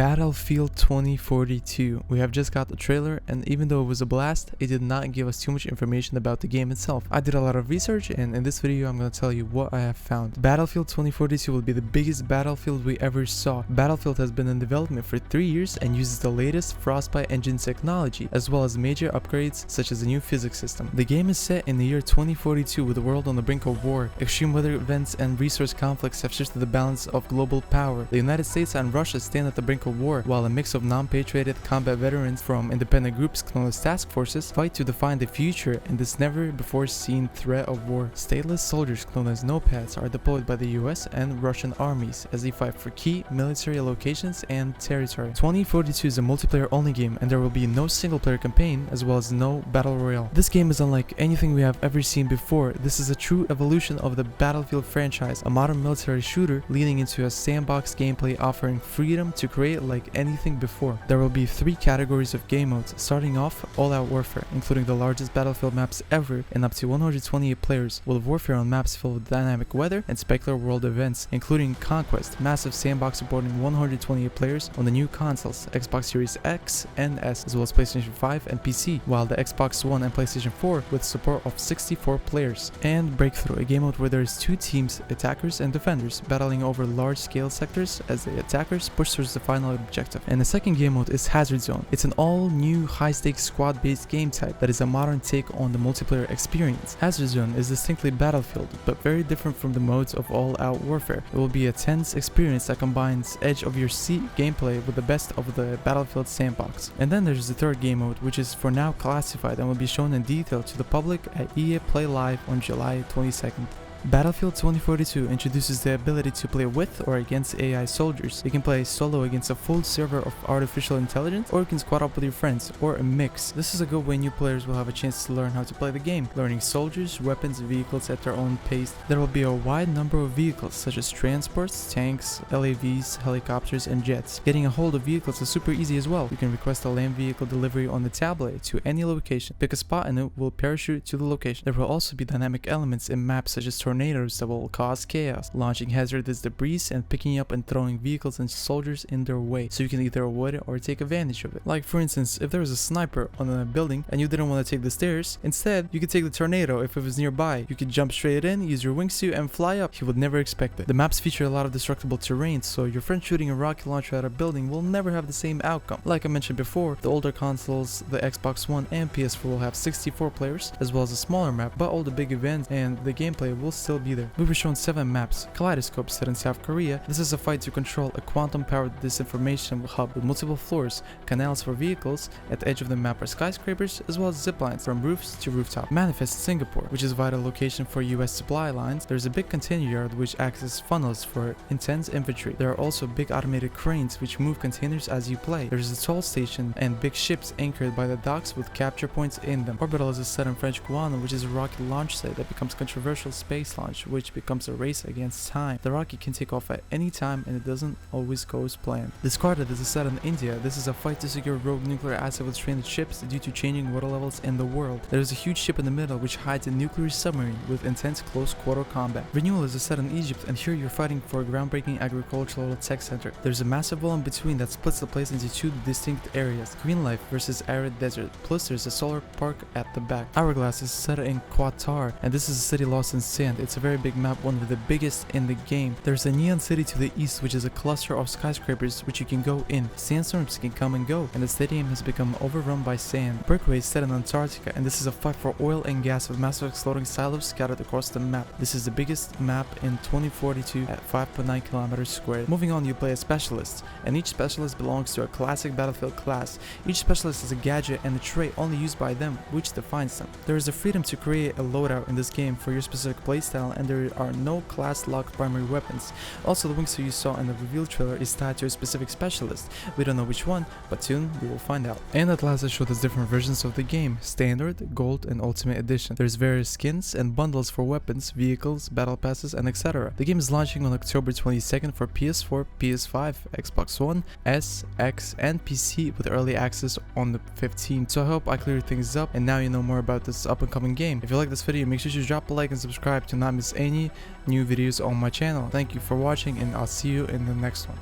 Battlefield 2042. We have just got the trailer, and even though it was a blast, it did not give us too much information about the game itself. I did a lot of research, and in this video I'm going to tell you what I have found. Battlefield 2042 will be the biggest Battlefield we ever saw. Battlefield has been in development for 3 years and uses the latest Frostbite engine technology, as well as major upgrades such as a new physics system. The game is set in the year 2042 with the world on the brink of war. Extreme weather events and resource conflicts have shifted the balance of global power. The United States and Russia stand at the brink of war, while a mix of non-patriotic combat veterans from independent groups known as task forces fight to define the future in this never-before-seen threat of war. Stateless soldiers known as nopads are deployed by the US and Russian armies as they fight for key military locations and territory. 2042 is a multiplayer-only game, and there will be no single-player campaign as well as no battle royale. This game is unlike anything we have ever seen before. This is a true evolution of the Battlefield franchise, a modern military shooter leading into a sandbox gameplay offering freedom to create like anything before. There will be 3 categories of game modes, starting off all-out warfare, including the largest Battlefield maps ever and up to 128 players, with warfare on maps filled with dynamic weather and spectacular world events, including Conquest, massive sandbox supporting 128 players on the new consoles, Xbox Series X and S, as well as PlayStation 5 and PC, while the Xbox One and PlayStation 4 with support of 64 players. And Breakthrough, a game mode where there is 2 teams, attackers and defenders, battling over large-scale sectors as the attackers push towards the final objective. And the second game mode is Hazard Zone. It's an all-new high-stakes squad-based game type that is a modern take on the multiplayer experience. Hazard Zone is distinctly Battlefield, but very different from the modes of all-out warfare. It will be a tense experience that combines edge-of-your-seat gameplay with the best of the Battlefield sandbox. And then there's the third game mode, which is for now classified and will be shown in detail to the public at EA Play Live on July 22nd. Battlefield 2042 introduces the ability to play with or against AI soldiers. You can play solo against a full server of artificial intelligence, or you can squad up with your friends, or a mix. This is a good way new players will have a chance to learn how to play the game, learning soldiers, weapons, vehicles at their own pace. There will be a wide number of vehicles such as transports, tanks, LAVs, helicopters, and jets. Getting a hold of vehicles is super easy as well. You can request a land vehicle delivery on the tablet to any location. Pick a spot and it will parachute to the location. There will also be dynamic elements in maps such as tornadoes that will cause chaos, launching hazardous debris and picking up and throwing vehicles and soldiers in their way, so you can either avoid it or take advantage of it. Like for instance, if there was a sniper on a building and you didn't want to take the stairs, instead you could take the tornado if it was nearby. You could jump straight in, use your wingsuit and fly up. You would never expect it. The maps feature a lot of destructible terrain, so your friend shooting a rocket launcher at a building will never have the same outcome. Like I mentioned before, the older consoles, the Xbox One and PS4 will have 64 players as well as a smaller map, but all the big events and the gameplay will still be there. We were shown 7 maps. Kaleidoscope set in South Korea. This is a fight to control a quantum-powered disinformation hub with multiple floors, canals for vehicles. At the edge of the map are skyscrapers as well as zip lines from roofs to rooftop. Manifest Singapore, which is a vital location for US supply lines. There's a big container yard which acts as funnels for intense infantry. There are also big automated cranes which move containers as you play. There's a toll station and big ships anchored by the docks with capture points in them. Orbital is a set in French Guiana, which is a rocket launch site that becomes controversial space launch, which becomes a race against time. The rocket can take off at any time and it doesn't always go as planned. Discarded is a set in India. This is a fight to secure rogue nuclear asset with stranded ships due to changing water levels in the world. There is a huge ship in the middle which hides a nuclear submarine with intense close quarter combat. Renewal is a set in Egypt, and here you're fighting for a groundbreaking agricultural tech center. There's a massive wall in between that splits the place into 2 distinct areas, Green Life versus Arid Desert, plus there's a solar park at the back. Hourglass is set in Qatar, and this is a city lost in sand. It's a very big map, one of the biggest in the game. There's a Neon City to the east, which is a cluster of skyscrapers which you can go in. Sandstorms can come and go, and the stadium has become overrun by sand. Berkeley is set in Antarctica, and this is a fight for oil and gas with massive exploding silos scattered across the map. This is the biggest map in 2042 at 5.9 kilometers squared. Moving on, you play a specialist, and each specialist belongs to a classic Battlefield class. Each specialist is a gadget and a trait only used by them, which defines them. There is the freedom to create a loadout in this game for your specific playstyle, and there are no class-locked primary weapons. Also, the wingsuit you saw in the reveal trailer is tied to a specific specialist. We don't know which one, but soon we will find out. And at last, I showed us different versions of the game: Standard, Gold, and Ultimate Edition. There's various skins and bundles for weapons, vehicles, battle passes, and etc. The game is launching on October 22nd for PS4, PS5, Xbox One, S, X, and PC, with early access on the 15th. So I hope I cleared things up, and now you know more about this up-and-coming game. If you like this video, make sure to drop a like and subscribe to not miss any new videos on my channel. Thank you for watching, and I'll see you in the next one.